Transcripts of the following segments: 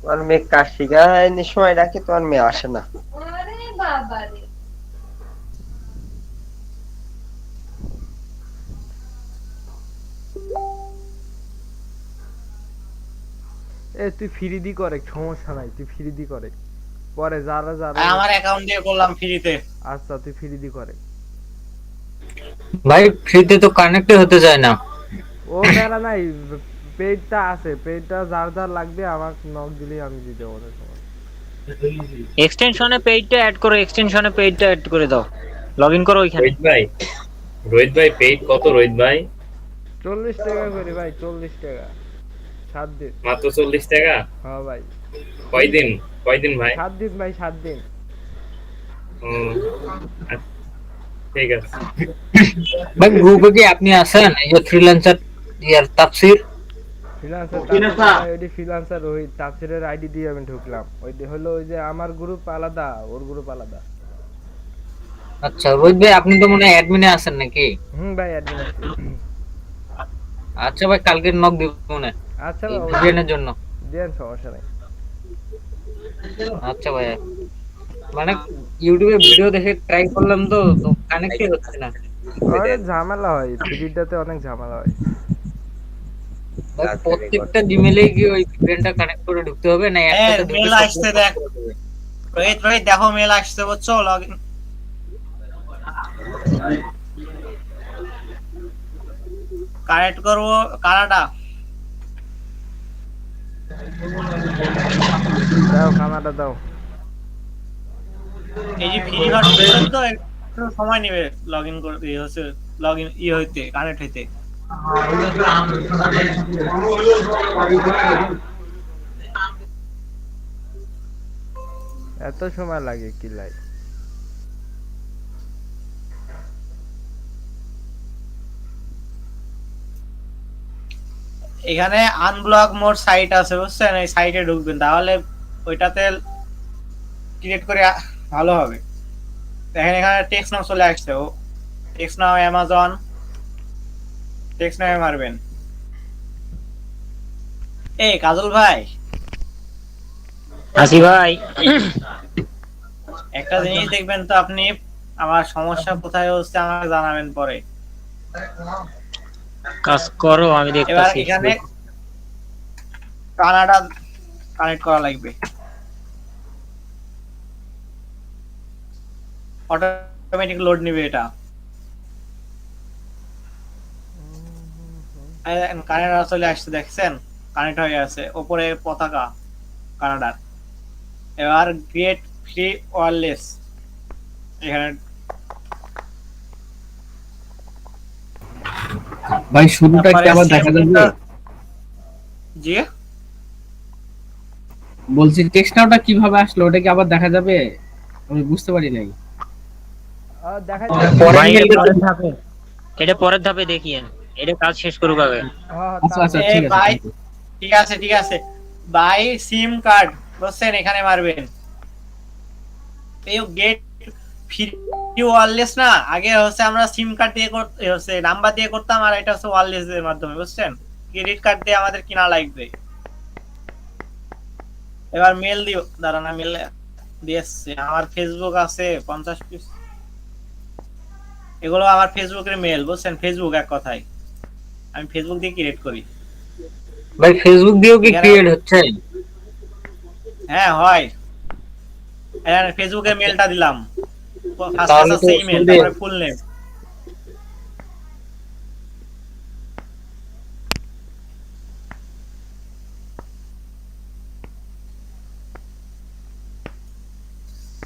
তোমার মেয়ে কাজ শিখায় সময় রাখে, তোমার মেয়ে আসে না। আরে বাবা রে। এ তুই ফ্রি দি করে, সমস্যা নাই, তুই ফ্রি দি করে পরে যারা যারা। আমার অ্যাকাউন্ট দিয়ে করলাম ফ্রিতে। আচ্ছা তুই ফ্রি দি করে। ভাই ফ্রিতে তো কানেক্টই হতে চায় না। ও প্যারা নাই, পেইডটা আছে, পেইডটা যার যার লাগবে আমাকে নক দিলেই আমি দিয়ে দেবো না সময়। এক্সটেনশনে পেইডটা অ্যাড করো, এক্সটেনশনে পেইডটা অ্যাড করে দাও, লগ ইন করো ওইখানে। রোহিত ভাই পেইড কত রোহিত ভাই? 40 টাকা করে ভাই, 40 টাকা 7 দিন। মাত্র 40 টাকা? হ্যাঁ ভাই। কয়দিন কয়দিন ভাই? 7 দিন ভাই, 7 দিন। ও, আচ্ছা, ঠিক আছে। ভাই গ্রুপে কি আপনি আছেন? এই যে ফ্রিল্যান্সার ইয়ার তাফসীর ফ্রিল্যান্সার ওই তাফসীরের আইডি দিয়ে আমি ঢুকলাম। ওইটা হলো ওই যে আমার গ্রুপ আলাদা, ওর গ্রুপ আলাদা। আচ্ছা রোহিত ভাই আপনি তো মনে হয় অ্যাডমিনে আছেন নাকি? ভাই অ্যাডমিন আছি। আচ্ছা ভাই কালকে নক দিব মনে আচ্ছা এই ভাই ভিপিএনের জন্য। দেন, সমস্যা নাই। আচ্ছা ভাই, মানে ইউটিউবে ভিডিও দেখে ট্রাই করলাম তো তো কানেক্টই হচ্ছে না। অনেক ঝামেলা হয়, ফ্রিটাতে অনেক ঝামেলা হয়। ভাই প্রত্যেকটা জিমেলে কি ওই ভিপিএনটা কানেক্ট করে ঢুকতে হবে না একটাতে ঢুকে মেল আসছে দেখ। রোহিত রোহিত দেখো মেল আসছে বুঝছো, লগ ইন কানেক্ট করবো কানাডা। দাও কানাডা দাও। এই যে ফ্রি ভার্সন তো একটু সময় নেবে লগ ইন করতে, হচ্ছে লগ ইন হইতে, কানেক্ট হইতে। এত সময় লাগে কি লাই? এখানে আনব্লক মোর সাইট আছে বুঝছেন, এই সাইটে ঢুকবেন তাহলে ওইটাতে ক্রিয়েট করে ভালো হবে। দেখেন এখানে টেক্সটনাউ চলে আসছে, ও টেক্সটনাউ অ্যামাজন, টেক্সটনাউ মারবেন। এই কাজল ভাই, আসি ভাই। একটা জিনিস দেখবেন তো আপনি, আমার সমস্যা কোথায় হচ্ছে আমাকে জানাবেন পরে। কাজ করো, আমি এবার দেখতাছি। এখানে কানাডা কানেক্ট করা লাগবে, অটোমেটিক লোড নিবে এটা। কানাডা চলে আসছে দেখছেন, কানেক্ট হয়ে আছে, উপরে পতাকা কানাডার। এবার গ্রেট ফ্রি ওয়্যারলেস এখানে। ভাই শুরুটা কি আবার দেখা যাবে? জি বলছি টেক্সটনাউটা কিভাবে আসলো ওটা কি আবার দেখা যাবে? আমি বুঝতে পারি নাই। দেখা ভাই এটা পরের ধাপে দেখিয়েন, এটা কাজ শেষ করুক আগে। আচ্ছা আচ্ছা এই ঠিক আছে। ভাই, ঠিক আছে ঠিক আছে ভাই, সিম কার্ড বুঝছেন এখানে মারবেন। এই গেট ফ্রি ওয়্যারলেস না, আগে হচ্ছে আমরা সিম কার্ড দিয়ে হচ্ছে নাম্বার দিয়ে করতাম, আর এটা হচ্ছে ওয়্যারলেস এর মাধ্যমে বুঝছেন। ক্রেডিট কার্ড দিয়ে আমাদের কিনা লাগবে। এবার মেল দিও, দাঁড়ান মেল দিয়েছে। আমার ফেসবুক আছে 50 পিস, এগুলো আমার ফেসবুকের মেল বুঝছেন, ফেসবুক এক কথায় আমি ফেসবুক দিয়ে ক্রিয়েট করি। ভাই ফেসবুক দিয়েও কি ক্রিয়েট হচ্ছে? হ্যাঁ হয়। এখানে ফেসবুকের মেলটা দিলাম, ফার্স্ট তাহলে তো আছে ইমেল, তারপরে ফুল নেম।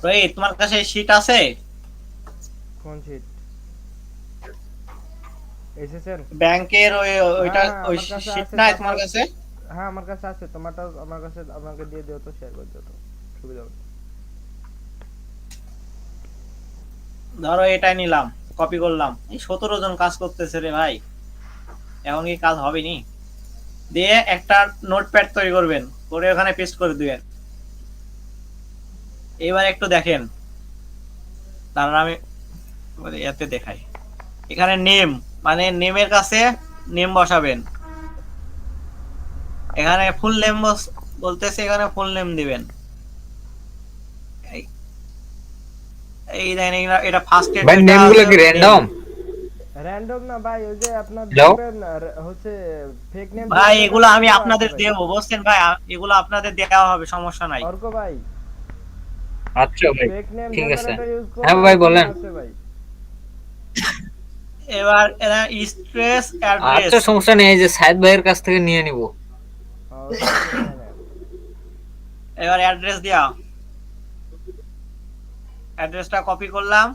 তো এই তোমার কাছে শীট আছে? কোন শীট? এসেছেন ব্যাংকের ওইটা হ্যাঁ, ওই আমার কাছে শীট আছে, নাই তারপর- তোমার কাছে? হ্যাঁ আমার কাছে আছে, তোমারটাও আমার কাছে, আমাকে দিয়ে দিও তো, শেয়ার করে দিও তো, সুবিধা হবে। ধরো এটাই নিলাম, কপি করলাম। এই 17 জন কাজ করতেছে রে ভাই, এখন কি কাজ হবে নি? দিয়ে একটা নোটপ্যাড তৈরি করবেন, করে ওখানে পেস্ট করে দিবেন। এবার একটু দেখেন, তারপর আমি এতে দেখাই। এখানে নেম, মানে নেমের কাছে নেম বসাবেন। এখানে ফুল নেম বলতেছে এখানে ফুল নেম দিবেন। এই এই দেখেন এটা ফার্স্ট এর ভাই যেটা নেম গুলো আছে কি name। র্যান্ডম? র্যান্ডম না ভাই, ওই যে আপনার যাও। দেখবেন হচ্ছে ফেক নেম ভাই এগুলো আমি আছে আপনাদের ভাই। দেবো, বুঝছেন ভাই, এগুলো আপনাদের দেওয়া হবে, সমস্যা নাই। অর্ক ভাই, আচ্ছা ভাই, ফেক নেম ঠিক আছে। জেনারেটর ইউজ হ্যাঁ করলে ভাই ওখানে বলেন। আছে ভাই। এবার এরা স্ট্রেস অ্যাড্রেস, আচ্ছা সমস্যা নেই, এই যে সাইদ ভাইয়ের কাছ থেকে নিয়ে নিব। ঠিক আছে নিয়ে নেন। এবার অ্যাড্রেস দিয়া, অ্যাড্রেসটা কপি করলাম,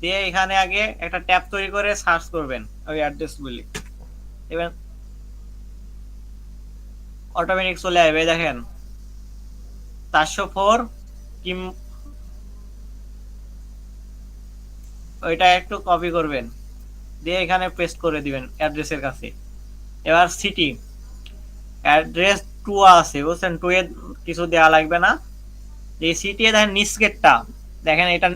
দিয়ে এখানে আগে একটা ট্যাব তৈরি করে সার্চ করবেন ওই অ্যাড্রেসগুলি। এবার অটোমেটিক চলে আসবে, দেখেন 404 কিম, ওইটা একটু কপি করবেন, দিয়ে এখানে পেস্ট করে দিবেন অ্যাড্রেসের কাছে। এবার সিটি অ্যাড্রেস 2 আছে, বুঝছেন, 2 এ কিছু দেওয়া লাগবে না। এই সিটি এ দেখেন নিচ গেটটা, দেখেন এটা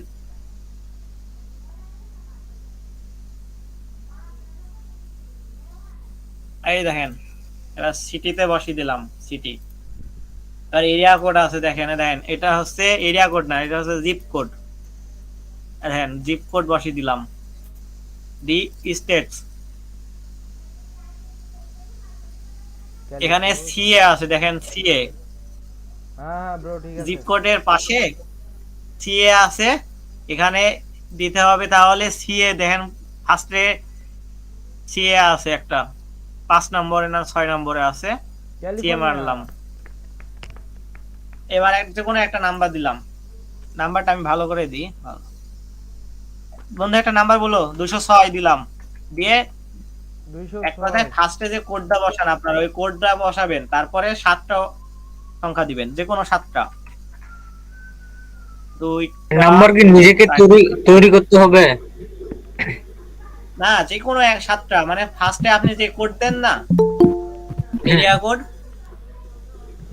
এই দেখেন, এবার সিটিতে বসিয়ে দিলাম সিটি। আর এরিয়া কোড আছে, দেখেন দেখেন এটা হচ্ছে এরিয়া কোড না, এটা হচ্ছে জিপ কোড। দেখেন জিপ কোড বসিয়ে দিলাম। দি স্টেটস, এখানে সিএ আছে, দেখেন সিএ, হ্যাঁ ব্রো ঠিক আছে। জিপ কোডের পাশে সিএ আছে, এখানে দিতে হবে। তাহলে সিএ দেখেন ফার্স্টে সিএ আছে একটা, 5 নম্বরে না 6 নম্বরে আছে, সিএ মারলাম। এবার যে কোনো একটা নাম্বার দিলাম, নাম্বারটা আমি ভালো করে দিই। বন্ধু একটা নাম্বার বলো, 206 দিলাম। দিয়ে এক কথায় 206 ফার্স্টে যে কোডটা বসান আপনারা, ওই কোডটা বসাবেন, তারপরে 7টা সংখ্যা দিবেন, যে কোনো 7টা। নাম্বার কি নিজেকে তৈরি করতে হবে? না, যে কোনো 7টা, মানে ফার্স্টে আপনি যে কোড দেন না, এরিয়া কোড,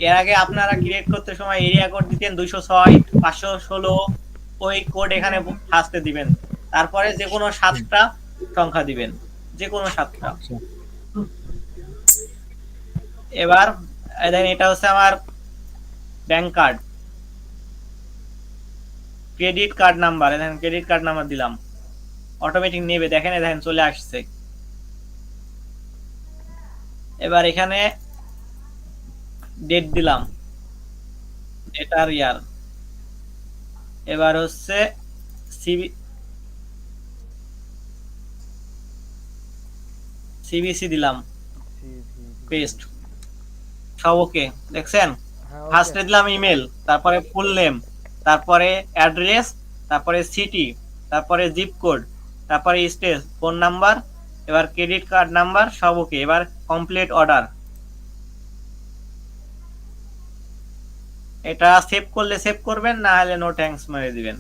এর আগে আপনারা ক্রিয়েট করতে সময় এরিয়া কোড দিতেন 206 516, ওই কোড এখানে ফার্স্টে দিবেন, তারপরে যে কোনো 7টা সংখ্যা দিবেন, যে কোনো 7টা। এবার দেখেন এটা হচ্ছে আমার bank card, credit card number, দেখেন ক্রেডিট কার্ড নাম্বার দিলাম, অটোমেটিক নেবে, দেখেন দেখেন চলে আসছে। এবার এখানে ডেট দিলাম, ডেট আর ইয়ার। এবার হচ্ছে সিবিসি দিলাম, পেস্ট, সব ওকে, দেখছেন। ফার্স্টে দিলাম ইমেল, তারপরে ফুল নেম, তারপরে অ্যাড্রেস, তারপরে সিটি, তারপরে জিপ কোড, তারপরে স্টেট, ফোন নাম্বার, এবার ক্রেডিট কার্ড নাম্বার, সব ওকে। এবার কমপ্লিট অর্ডার, এটা সেভ করলে সেভ করবেন, না হলে নো থ্যাঙ্কস মেরে দিবেন।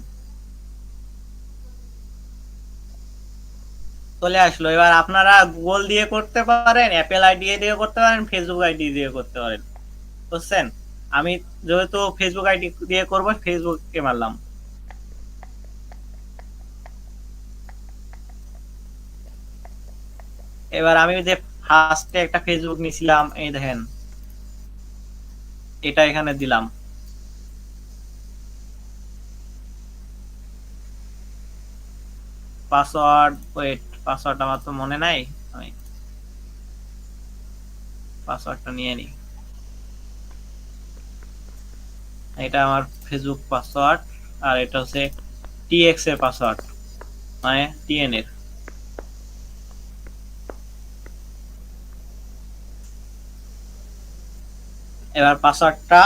চলে আসলো। এবার আপনারা গুগল দিয়ে করতে পারেন, অ্যাপেল আইডি দিয়ে করতে পারেন, ফেসবুক আইডি দিয়ে করতে পারেন, বুঝছেন। আমি যেহেতু ফেসবুক আইডি দিয়ে করবো, ফেসবুকে মারলাম। এবার আমি যে ফার্স্টে একটা ফেসবুক নিছিলাম, এই দেখেন এটা এখানে দিলাম, পাসওয়ার্ড, ওয়েট, পাসওয়ার্ড আমার তো মনে নাই, আমি পাসওয়ার্ডটা নিয়ে নিই। এটা আমার ফেসবুক পাসওয়ার্ড, আর এটা হচ্ছে টিএক্স এর পাসওয়ার্ড, মানে টিএন এর। এবার পাসওয়ার্ডটা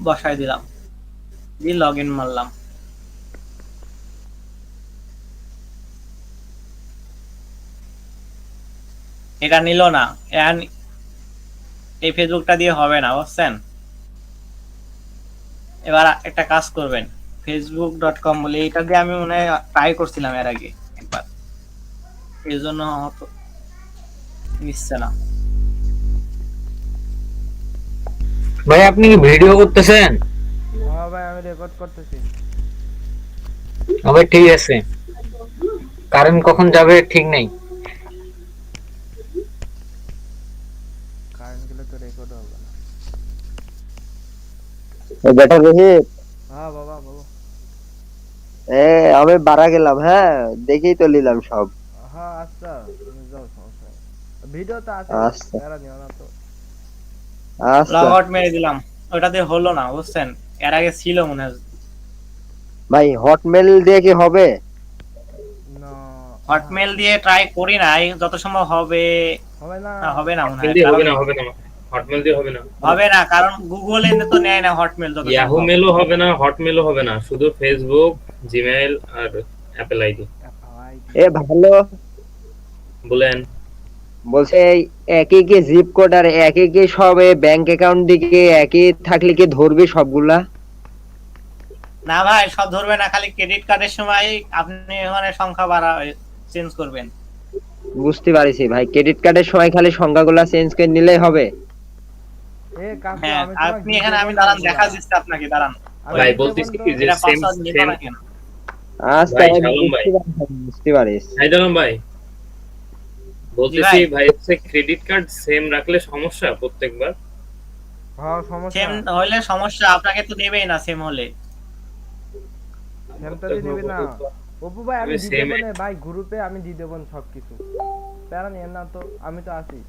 বসাই দিলাম, দিয়ে লগ ইন মারলাম। এটা নিল না, এই ফেসবুকটা দিয়ে হবে না, বুঝছেন। এবার একটা কাজ করবেন, facebook.com বলে, এটা দিয়ে আমি মনে হয় ট্রাই করছিলাম এর আগে একবার, এই জন্য হয়তো নিচ্ছে না। ভাই আপনি কি ভিডিও করতেছেন? হ্যাঁ ভাই আমি রেকর্ড করতেছি। ভাই ঠিক আছে, কারেন্ট কখন যাবে ঠিক নেই। তো রেকর্ড হবে না। বেটা রোহিত, হ্যাঁ বাবা বলো। আমি বাড়া গেলাম, হ্যাঁ দেখেই তো নিলাম সব। হ্যাঁ আচ্ছা, তুমি যাও, সমস্যা নেই। ভিডিও তো আছে, আচ্ছা প্যারা নিও না তো। আচ্ছা লগ আউট মেরে দিলাম, ওটাতে হলো না বুঝছেন, এর আগে ছিল মনে হয়। ভাই, হটমেল দিয়ে কি হবে? না হটমেল দিয়ে ট্রাই করি নাই, যত সম্ভব হবে। হবে না। না, হবে না মনে হটমেল হয়, দিয়ে কারণ হবে না, হবে না, হটমেল দিয়ে হবে না, হবে না, কারণ গুগলে তো নেয় না হটমেল যত ইয়াহু সম্ভব। মেলও হবে না, হটমেলও হবে না, শুধু ফেসবুক, জিমেইল আর অ্যাপল আইডি। ভাই এ ভালো। বলেন। বলছে এই একই কি জিপ কোড আর একই কি সব ব্যাংক অ্যাকাউন্ট দিকে একই থাকলে কি ধরবে সবগুলা? না ভাই, সব ধরবে না, খালি ক্রেডিট কার্ডের সময় আপনি ওখানে সংখ্যা বাড়া চেঞ্জ করবেন। বুঝতে পারছি ভাই, ক্রেডিট কার্ডের সময় খালি সংখ্যাগুলা চেঞ্জ করে নিলেই হবে। এ কাকু, হ্যাঁ, আমি তোমাকে আপনি দিয়ে এখানে, দেব আমি না দাঁড়ান এগুলা। দেখা দিচ্ছি আপনাকে, দাঁড়ান। আমি ভাই দিয়ে দেব বলতেছি তো। কি যে এটা সেম পাসওয়ার্ড নিল সেম না কেন? আচ্ছা ভাই, আমি শালম ভাই, বুঝতে পারিস। হায়দারাম ভাই, জি বলতেছি ভাই, ভাই হচ্ছে ক্রেডিট কার্ড সেম রাখলে সমস্যা প্রত্যেকবার। হ্যাঁ সমস্যা। সেম হলে সমস্যা, আপনাকে তো দেবেই না সেম হলে। সেমটা দিয়ে দিবি না। অপু ভাই, আমি দিয়ে দেবো না ভাই, গ্রুপে আমি দিয়ে দেবো সবকিছু, প্যারা নিয়েন না তো, আমি তো আছি।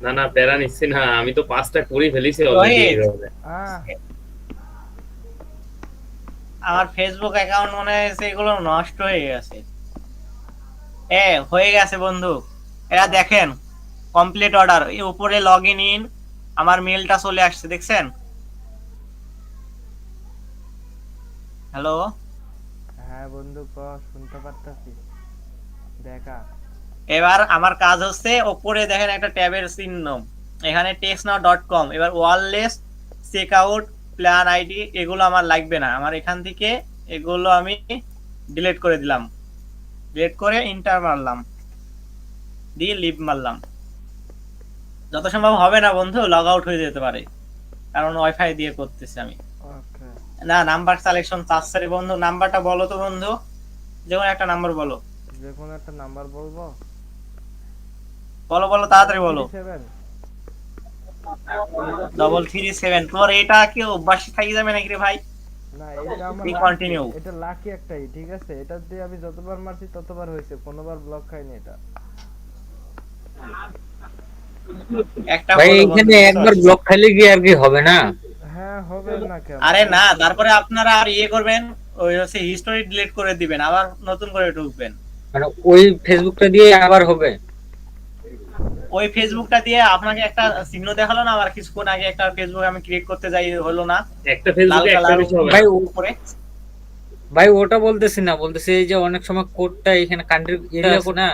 না না, প্যারা নিচ্ছি না, আমি তো 5টা করে ফেলেছি অলরেডি। রোহিত, হ্যাঁ আমার ফেসবুক অ্যাকাউন্ট মনে হয় এগুলো নষ্ট হয়ে গেছে। হয়ে গেছে বন্ধু, এরা দেখেন কমপ্লিট অর্ডার, এই উপরে লগ ইন, আমার মেলটা চলে আসছে, দেখছেন? হ্যালো, হ্যাঁ বন্ধু ক, শুনতে পারতাছি, দেখা। এবার আমার কাজ হচ্ছে উপরে দেখেন একটা ট্যাবের চিহ্ন, এখানে textnow.com, এবার ওয়্যারলেস চেকআউট প্ল্যান আইডি এগুলো আমার লাগবে না, আমার এখান থেকে এগুলো আমি ডিলিট করে দিলাম, ডিলিট করে ইন্টার মারলাম, দিয়ে লিভ মারলাম। যত সম্ভব হবে না বন্ধু, লগ আউট হয়ে যেতে পারে, কারণ ওয়াইফাই দিয়ে করতেছি আমি। ওকে, না, নাম্বার সিলেকশন চাচ্ছে রে বন্ধু, নাম্বারটা বলো তো বন্ধু, যেমন একটা নাম্বার বলো, যে কোনো একটা নাম্বার বলবো। বলো বলো, তাড়াতাড়ি বলো। 7 337। তোর এটা কি অভ্যাস থাকি যাবে নাকি রে ভাই? না, এটা আমার তুই লাকি, কন্টিনিউ। এটা লাকি একটাই, ঠিক আছে? এটা দিয়ে আমি যতবার মারছি ততবার হয়েছে, কোনোবার ব্লক খাইনি এটা। একটা ভাই বলো এখানে বন্ধু। একবার ব্লক খাইলে কি আর কি হবে না? হ্যাঁ হবে না কেন? আরে না, তারপরে আপনারা আর করবেন, ওই হচ্ছে হিস্টোরি ডিলিট করে দিবেন, আবার নতুন করে ঢুকবেন। মানে ওই ফেসবুকটা দিয়ে আবার হবে? ওই ফেসবুকটা দিয়ে আপনাকে একটা চিহ্ন দেখালো না, আবার কিছুক্ষণ আগে একটা ফেসবুক আমি ক্রিয়েট করতে যাই, হলো না? একটা লাল ফেসবুকে একটা কালার বেশি হবে ভাই না। উপরে। ভাই ওটা বলতেছি না, বলতেছি এই যে অনেক সময় কোডটা এখানে কান্ট্রি এরিয়া কোড না,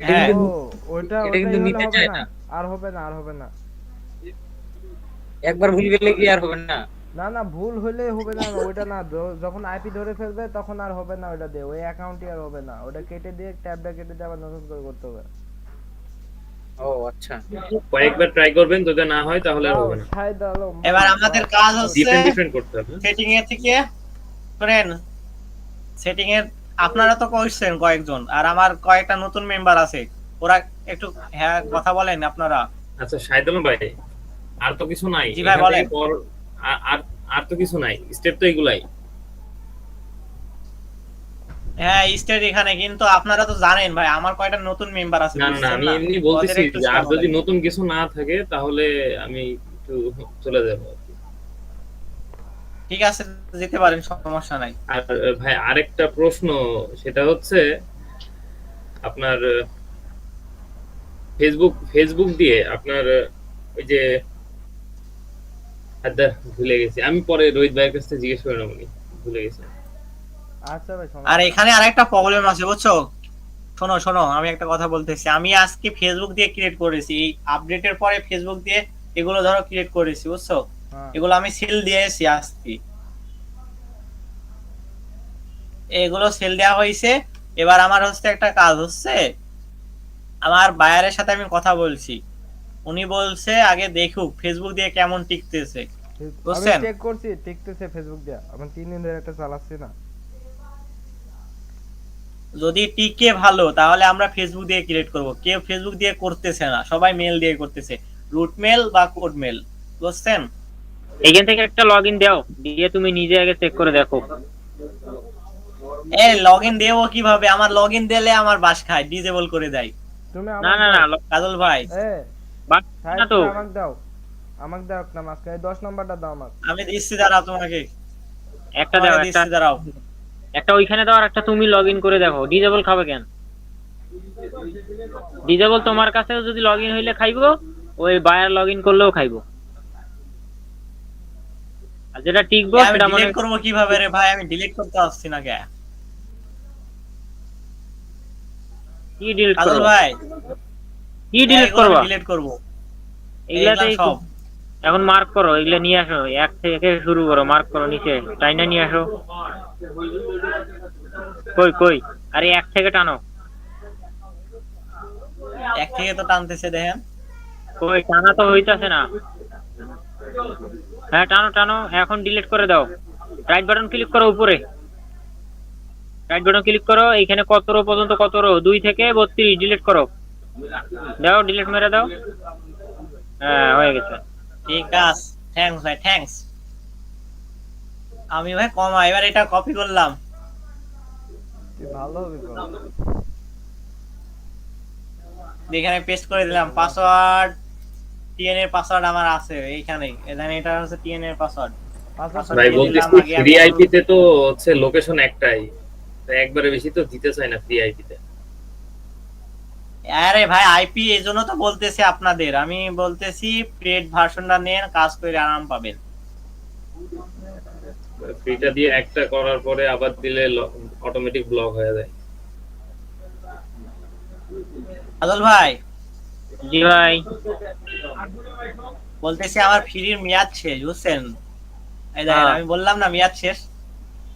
হ্যাঁ, ও, ওটা এটা কিন্তু ওটাই হলে নিতে হবে চায় না, না। আর হবে না, আর হবে না। একবার ভুল গেলে কি আর হবে না? না না, ভুল হলে হবে না, ওইটা না, যখন আইপি ধরে ফেলবে তখন আর হবে না, ওইটা দিয়ে ওই অ্যাকাউন্টই আর হবে না, ওটা কেটে দিয়ে ট্যাবটা কেটে দিয়ে আবার নতুন করে করতে হবে। ও আচ্ছা, কয়েকবার ট্রাই করবেন, যদি না হয় তাহলে আর হবে না। সাইদ আলম, এবার আমাদের কাজ হচ্ছে ডিফারেন্ট ডিফারেন্ট করতে হবে। সেটিং এর থেকে, শুনেন, সেটিং এর আপনারা তো কইছেন কয়েকজন, আর আমার কয়েকটা নতুন মেম্বার আছে, ওরা একটু হ্যাঁ কথা বলেন আপনারা। আচ্ছা শাহিদুল ভাই, আর তো কিছু নাই জি ভাই, এখান বলেন। থেকে আর আর তো কিছু নাই, স্টেপ তো এগুলাই। হ্যাঁ, স্টেট এখানে, কিন্তু আপনারা তো জানেন ভাই আমার কয়টা নতুন মেম্বার আছে, না না, বুঝছেন আমি না? এমনি ওদের বলতেছি একটু যে আর শেখানো যদি লাগবে। নতুন কিছু না থাকে তাহলে আমি একটু চলে যাব। ঠিক আছে, যেতে পারেন, সমস্যা নাই। আর ভাই আরেকটা প্রশ্ন, সেটা হচ্ছে আপনার ফেসবুক দিয়ে আপনার ওই যে আচ্ছা ভুলে গেছি, আমি পরে রোহিত ভাইয়ের কাছ থেকে জিজ্ঞেস করে নেবো, ভুলে গেছি। আচ্ছা ভাই, আর এখানে আরেকটা প্রবলেম আছে, বুঝছো? শোনো শোনো, আমি একটা কথা বলতেছি, আমি আজকে ফেসবুক দিয়ে ক্রিয়েট করেছি, এই আপডেটের পরে ফেসবুক দিয়ে এগুলো ধরো ক্রিয়েট করেছি, বুঝছো? হ্যাঁ। এগুলো আমি সেল দিয়েছি আজকে, এগুলো সেল দেওয়া হয়েছে। এবার আমার হচ্ছে একটা কাজ হচ্ছে, আমার বায়ারের সাথে আমি কথা বলছি, উনি বলছে আগে দেখুক ফেসবুক দিয়ে কেমন টিকতেছে, আমি বুঝছেন? চেক করছি, টিকতেছে ফেসবুক দিয়ে, আমি 3 দিন ধরে একটা চালাচ্ছি না। যদি টিকে ভালো, তাহলে আমরা ফেসবুক দিয়ে ক্রিয়েট করব। কেউ ফেসবুক দিয়ে করতেছে না, সবাই মেল দিয়ে করতেছে। রুট মেল বা কোড মেল, বুঝছেন? এখান থেকে একটা লগইন দাও, দিয়ে তুমি নিজে আগে চেক করে দেখো। লগইন দেবো কিভাবে? আমার লগইন দিলে আমার বাস খায়, ডিজেবল করে দেয়। তুমি না আমাকে না না, দাও। কাজল ভাই বাস না তো। আমাকে দাও, আমাকে দাও একটা মাস্ক, এই 10 নম্বরটা দাও আমাকে। আমি দিচ্ছি, দাঁড়াও তোমাকে। একটা দাও, একটা দিচ্ছি, দাঁড়াও। একটা ওইখানে দাও আর একটা তুমি লগইন করে দেখো। ডিজেবল খাবে কেন? ডিজেবল তোমার কাছে যদি লগইন হইলে খাইবো, ওই বায়ার লগইন করলেও খাইবো। আর যেটা টিকবো আমি সেটা মনে ডিলিট করবো কিভাবে রে ভাই? আমি ডিলিট করতে পারছি না কে? কি ডিলিট কাজল করবো? ভাই কি ডিলিট করবো? ডিলিট করবো এগুলাতে সব। এখন মার্ক করো, এগুলা নিয়ে আসো, এক থেকে শুরু করো, মার্ক করো নিচে, টাইনা নিয়ে আসো। কই কই, আরে এক থেকে টানো। এক থেকে তো টানতেছে, দেখেন। কই টানা তো হইতাছে না। হ্যাঁ টানো টানো, এখন ডিলিট করে দাও। রাইট বাটন ক্লিক করো উপরে, রাইট বাটন ক্লিক করো, এইখানে কত রো পর্যন্ত, কত রো, 2 থেকে 32 ডিলিট করো। দাও, ডিলিট মেরে দাও। হ্যাঁ হয়ে গেছে। ঠিক আছে, থ্যাঙ্কস ভাই, থ্যাঙ্কস। আমি ভাই কমা, এবার এটা কপি করলাম। তুই ভালো হবে গো। এখানে পেস্ট করে দিলাম। পাসওয়ার্ড টিএন এর পাসওয়ার্ড আমার আছে এইখানে, এখানে এটা হচ্ছে টিএন এর পাসওয়ার্ড। ভাই বলতেছি ফ্রি আইপি তে তো হচ্ছে লোকেশন একটাই, তো একবারে বেশি তো দিতে চাই না ফ্রি আইপি তে। আরে ভাই আইপি এজন্য তো বলতেছি আপনাদের, আমি বলতেছি পেড ভার্সনটা নেন, কাজ করে আরাম পাবেন। ফ্রিটা দিয়ে একটা করার পরে আবার দিলে অটোমেটিক ব্লক হয়ে যায়। আদল ভাই জি ভাই, বলতেছি আমার ফ্রির মেয়াদ শেষ, বুঝছেন? এই দেখেন, আমি বললাম না মেয়াদ শেষ,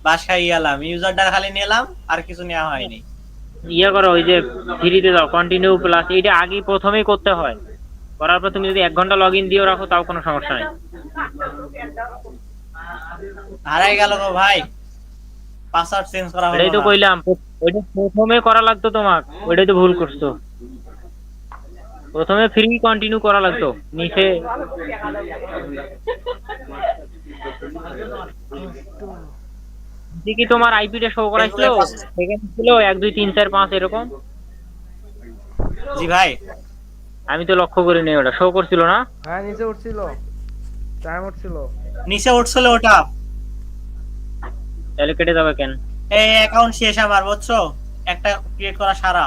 বাসায় গেলাম, ইউজারটা খালি নিলাম, আর কিছু নেওয়া হয়নি। ইয়ে করো, ওই যে ফ্রিতে দাও কন্টিনিউ প্লাস, এইটা আগে প্রথমেই করতে হয়। করার পর তুমি যদি 1 ঘন্টা লগইন দিয়েও রাখো তাও কোনো সমস্যা নেই। হারাই গেল গো ভাই, পাসওয়ার্ড চেঞ্জ করা হলো এটাই তো না। কইলাম, ওইটা প্রথমে করা লাগতো তোমার, ওইটাই তো ভুল করছো। প্রথমে ফ্রি কন্টিনিউ করা লাগতো, নিচে কি তোমার আইপিটা শো করাইছিল, সেখানে ছিল 1 2 3 4 5 এরকম। জি ভাই, আমি তো লক্ষ্য করিনি, ওটা শো করছিল না। হ্যাঁ নিচে উঠছিল, টাইম উঠছিল। নিচে উঠছিল ওটা। তাহলে কেটে যাবে কেন? এই অ্যাকাউন্ট শেষ আমার, বুঝছো? একটা ক্রিয়েট করা সারা।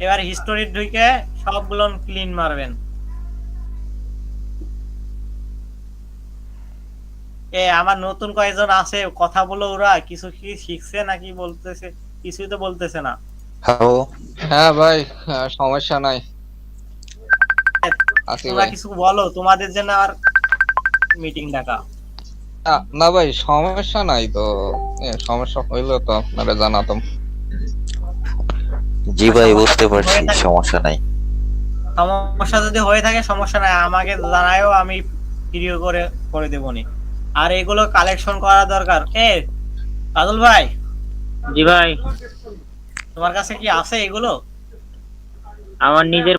এবার হিস্টোরি ঢুকে সবগুলো ক্লিন মারবেন। আমার নতুন কয়েকজন আছে, কথা বলো, ওরা কিছু কি শিখছে নাকি বলতেছে? কিছুই তো বলতেছে না। হ্যালো। হ্যাঁ ভাই, সমস্যা নাই, আছি তোমরা ভাই। কিছু বলো, তোমাদের জন্য আর মিটিং ডাকা। না ভাই, সমস্যা নাই তো, সমস্যা হইলো তো আপনারা জানাতাম। জি ভাই বুঝতে পারছি, সমস্যা নাই। সমস্যা যদি হয়ে থাকে সমস্যা নাই, আমাকে জানায়ও, আমি ভিডিও করে করে দেবনি। আর এগুলো কালেকশন করা দরকার। কাজল ভাই। জি ভাই, তোমার কাছে কি আছে এগুলো? আমার নিজের